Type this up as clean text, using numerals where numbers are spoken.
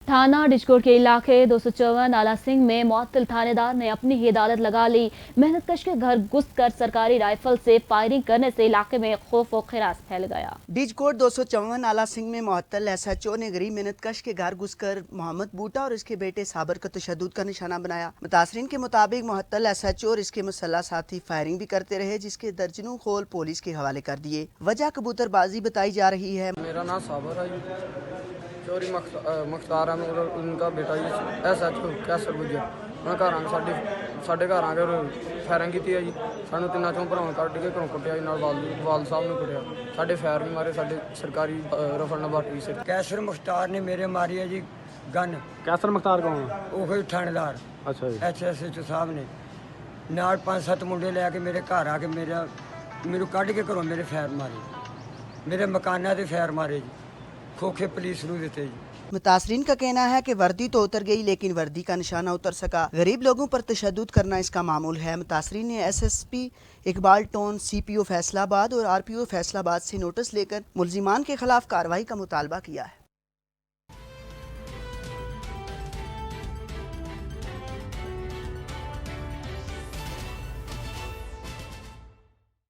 थाना डिशकोट के इलाके 254 आला सिंह में मुअत्तल थानेदार ने अपनी ही अदालत लगा ली। मेहनतकश के घर घुसकर सरकारी राइफल से फायरिंग करने से इलाके में खौफ और खिरास फैल गया। डिशकोट 254 आला सिंह में मुअत्तल एसएचओ ने गरीब मेहनतकश के घर घुसकर मोहम्मद बूटा और इसके बेटे साबर का तशद्दुद का निशाना बनाया। मुतासरीन के मुताबिक मुअत्तल एसएचओ और इसके मुसल्लह साथी फायरिंग भी करते रहे, जिसके दर्जनों खोल पुलिस के हवाले कर दिए। वजह कबूतरबाजी बताई जा रही है। मेरा नाम साबर है, चोरी मुख्तार है, उनका बेटा जी एसएचओ कैसर गुजर ਸਾਡੇ ਘਰ ਆ ਕੇ ਫਾਇਰਿੰਗ ਕੀਤੀ ਹੈ ਜੀ। ਸਾਨੂੰ ਤਿੰਨਾਂ ਚੋਂ ਭਰਾਵਾਂ ਕੱਢ ਕੇ ਘਰੋਂ ਕੁੱਟਿਆ ਜੀ, ਨਾਲ ਵਾਲ ਸਾਹਿਬ ਨੂੰ ਕੁੱਟਿਆ। ਸਾਡੇ ਫਾਇਰ ਵੀ ਮਾਰੇ, ਸਾਡੇ ਸਰਕਾਰੀ ਰਫਲ ਨਾਲ ਬਾਟੀ ਸਿਰ। कैसर मुख्तार ने मेरे मारी है जी गन। कैसर मुख्तार कौन है? वो थानेदार अच्छा जी। एसएचओ साहब ने नाल 5-7 मुंडे लैके मेरे घर आके मेरे कढ़ के घरों मेरे फैर मारे, मेरे मकाना से फैर मारे जी, खोखे पुलिस नूं दिते जी। मुतासरीन का कहना है कि वर्दी तो उतर गई लेकिन वर्दी का निशाना उतर सका। गरीब लोगों पर तशद्दुद करना इसका मामूल है। मुतासरीन ने SSP Iqbal tone, CPO Faisalabad और आरपीओ फैसलाबाद से नोटिस लेकर मुल्जिमान के खिलाफ कार्रवाई का मुतालबा किया है।